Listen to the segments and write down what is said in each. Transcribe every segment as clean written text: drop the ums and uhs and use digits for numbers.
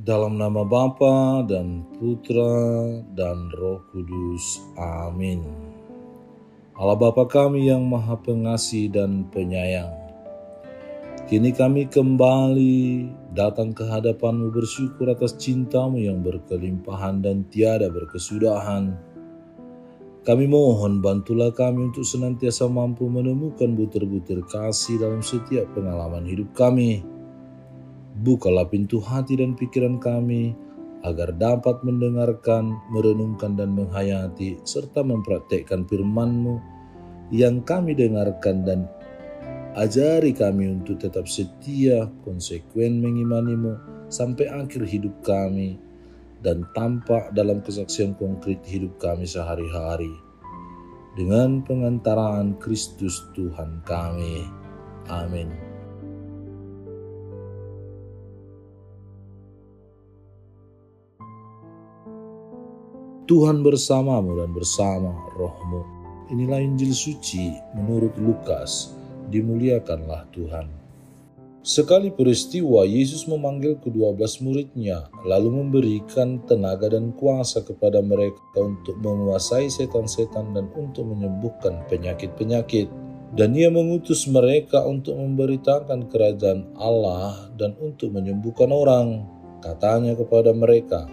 Dalam nama Bapa dan Putra dan Roh Kudus. Amin. Allah Bapa kami yang Maha Pengasih dan Penyayang, kini kami kembali datang ke hadapan-Mu bersyukur atas cinta-Mu yang berkelimpahan dan tiada berkesudahan. Kami mohon bantulah kami untuk senantiasa mampu menemukan butir-butir kasih dalam setiap pengalaman hidup kami. Bukalah pintu hati dan pikiran kami agar dapat mendengarkan, merenungkan dan menghayati serta mempraktekkan firman-Mu yang kami dengarkan, dan ajari kami untuk tetap setia, konsekuen mengimani-Mu sampai akhir hidup kami dan tampak dalam kesaksian konkret hidup kami sehari-hari. Dengan pengantaraan Kristus Tuhan kami. Amin. Tuhan bersamamu dan bersama rohmu. Inilah Injil suci menurut Lukas. Dimuliakanlah Tuhan. Sekali peristiwa Yesus memanggil ke-12 muridnya, lalu memberikan tenaga dan kuasa kepada mereka untuk menguasai setan-setan dan untuk menyembuhkan penyakit-penyakit. Dan Ia mengutus mereka untuk memberitakan kerajaan Allah dan untuk menyembuhkan orang. Katanya kepada mereka,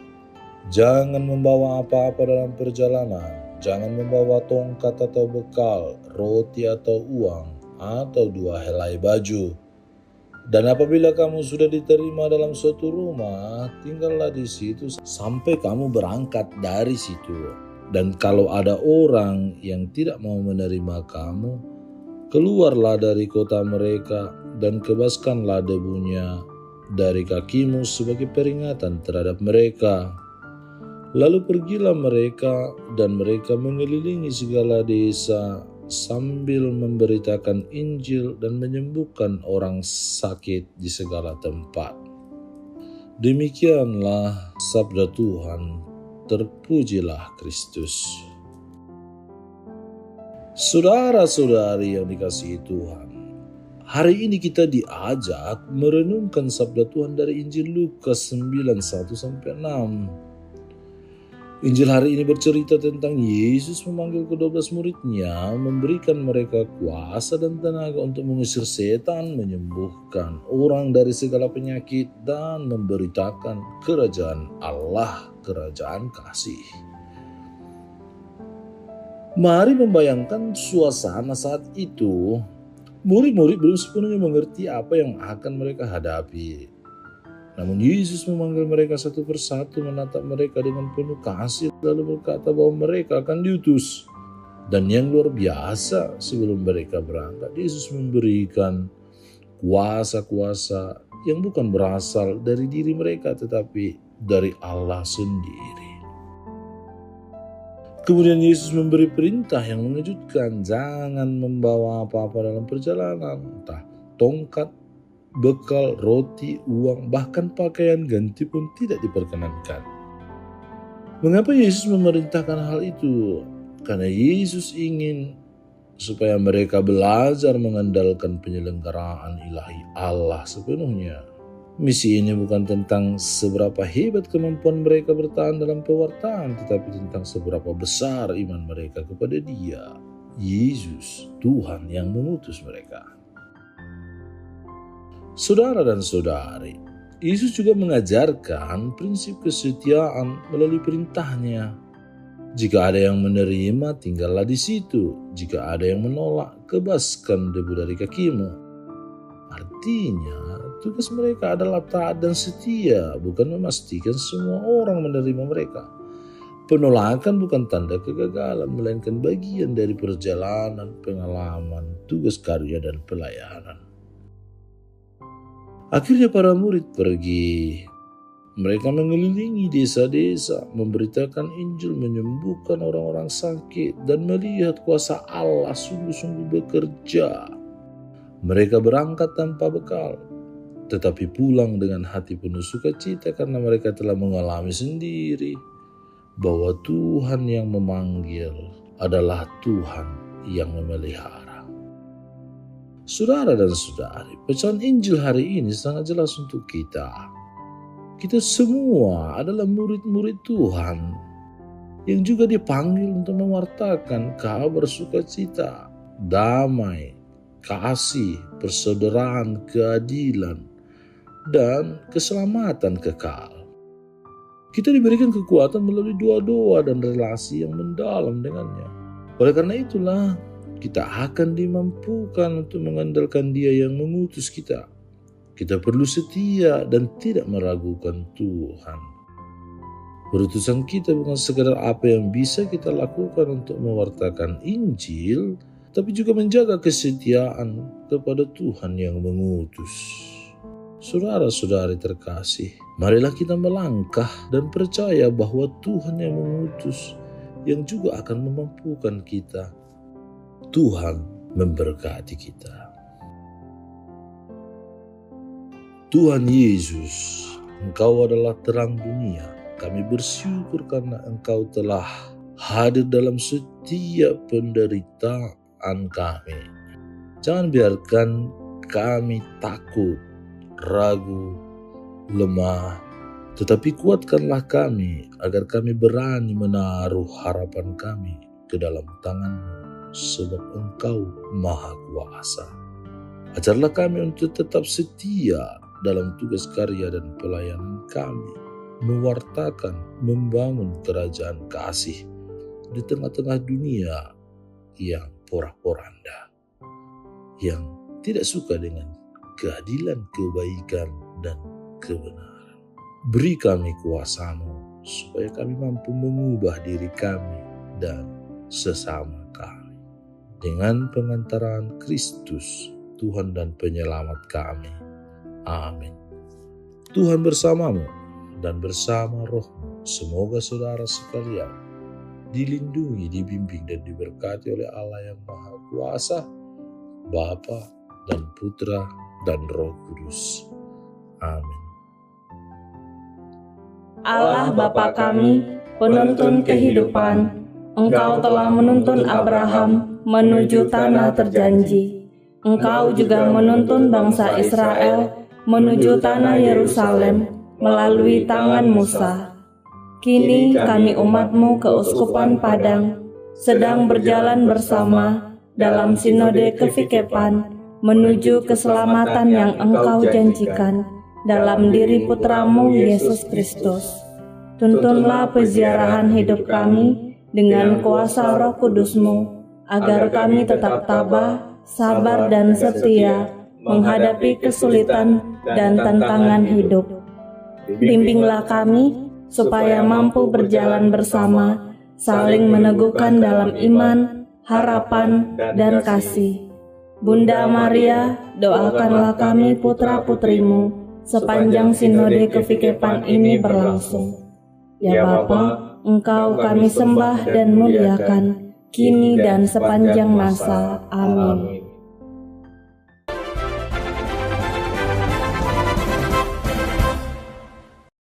"Jangan membawa apa-apa dalam perjalanan, jangan membawa tongkat atau bekal, roti atau uang, atau 2 helai baju. Dan apabila kamu sudah diterima dalam suatu rumah, tinggallah di situ sampai kamu berangkat dari situ. Dan kalau ada orang yang tidak mau menerima kamu, keluarlah dari kota mereka dan kebaskanlah debunya dari kakimu sebagai peringatan terhadap mereka." Lalu pergilah mereka dan mereka mengelilingi segala desa sambil memberitakan Injil dan menyembuhkan orang sakit di segala tempat. Demikianlah sabda Tuhan, terpujilah Kristus. Saudara-saudari yang dikasihi Tuhan, hari ini kita diajak merenungkan sabda Tuhan dari Injil Lukas 9:1-6. Injil hari ini bercerita tentang Yesus memanggil ke-12 muridnya, memberikan mereka kuasa dan tenaga untuk mengusir setan, menyembuhkan orang dari segala penyakit, dan memberitakan kerajaan Allah, kerajaan kasih. Mari membayangkan suasana saat itu. Murid-murid belum sepenuhnya mengerti apa yang akan mereka hadapi. Namun Yesus memanggil mereka satu persatu, menatap mereka dengan penuh kasih, lalu berkata bahwa mereka akan diutus. Dan yang luar biasa, sebelum mereka berangkat, Yesus memberikan kuasa-kuasa yang bukan berasal dari diri mereka, tetapi dari Allah sendiri. Kemudian Yesus memberi perintah yang mengejutkan, jangan membawa apa-apa dalam perjalanan, entah tongkat, bekal, roti, uang, bahkan pakaian ganti pun tidak diperkenankan. Mengapa Yesus memerintahkan hal itu? Karena Yesus ingin supaya mereka belajar mengandalkan penyelenggaraan ilahi Allah sepenuhnya. Misi ini bukan tentang seberapa hebat kemampuan mereka bertahan dalam pewartaan, tetapi tentang seberapa besar iman mereka kepada Dia, Yesus, Tuhan yang mengutus mereka. Saudara dan saudari, Yesus juga mengajarkan prinsip kesetiaan melalui perintahnya. Jika ada yang menerima, tinggallah di situ. Jika ada yang menolak, kebaskan debu dari kakimu. Artinya, tugas mereka adalah taat dan setia, bukan memastikan semua orang menerima mereka. Penolakan bukan tanda kegagalan, melainkan bagian dari perjalanan, pengalaman, tugas karya dan pelayanan. Akhirnya para murid pergi. Mereka mengelilingi desa-desa, memberitakan Injil, menyembuhkan orang-orang sakit, dan melihat kuasa Allah sungguh-sungguh bekerja. Mereka berangkat tanpa bekal, tetapi pulang dengan hati penuh sukacita karena mereka telah mengalami sendiri bahwa Tuhan yang memanggil adalah Tuhan yang memelihara. Saudara dan saudari, pesan Injil hari ini sangat jelas untuk kita. Kita semua adalah murid-murid Tuhan yang juga dipanggil untuk mewartakan kabar sukacita, damai, kasih, persaudaraan, keadilan, dan keselamatan kekal. Kita diberikan kekuatan melalui doa-doa dan relasi yang mendalam dengannya. Oleh karena itulah, kita akan dimampukan untuk mengandalkan Dia yang mengutus kita. Kita perlu setia dan tidak meragukan Tuhan. Perutusan kita bukan sekadar apa yang bisa kita lakukan untuk mewartakan Injil, tapi juga menjaga kesetiaan kepada Tuhan yang mengutus. Saudara-saudari terkasih, marilah kita melangkah dan percaya bahwa Tuhan yang mengutus, yang juga akan memampukan kita. Tuhan memberkati kita. Tuhan Yesus, Engkau adalah terang dunia. Kami bersyukur karena Engkau telah hadir dalam setiap penderitaan kami. Jangan biarkan kami takut, ragu, lemah, tetapi kuatkanlah kami agar kami berani menaruh harapan kami ke dalam tangan-Mu, sebab Engkau Maha Kuasa. Ajarlah kami untuk tetap setia dalam tugas karya dan pelayanan kami, mewartakan, membangun kerajaan kasih di tengah-tengah dunia yang porak-poranda, yang tidak suka dengan keadilan, kebaikan, dan kebenaran. Beri kami kuasa-Mu supaya kami mampu mengubah diri kami dan sesama kami dengan pengantaran Kristus, Tuhan dan Penyelamat kami. Amin. Tuhan bersamamu dan bersama roh-Mu. Semoga saudara sekalian dilindungi, dibimbing, dan diberkati oleh Allah yang Maha Kuasa, Bapa dan Putra dan Roh Kudus. Amin. Allah Bapa kami, penuntun kehidupan, Engkau telah menuntun Abraham menuju tanah terjanji. Engkau juga menuntun bangsa Israel menuju tanah Yerusalem melalui tangan Musa. Kini kami umat-Mu keuskupan Padang sedang berjalan bersama dalam sinode kefikepan menuju keselamatan yang Engkau janjikan dalam diri Putra-Mu Yesus Kristus. Tuntunlah peziarahan hidup kami dengan kuasa Roh Kudus-Mu, agar kami tetap tabah, sabar dan setia menghadapi kesulitan dan tantangan hidup. Bimbinglah kami supaya mampu berjalan bersama, saling meneguhkan dalam iman, harapan, dan kasih. Bunda Maria, doakanlah kami putra-putrimu sepanjang sinode kefikepan ini berlangsung. Ya Bapa, Engkau kami sembah dan muliakan, kini dan sepanjang masa. Amin.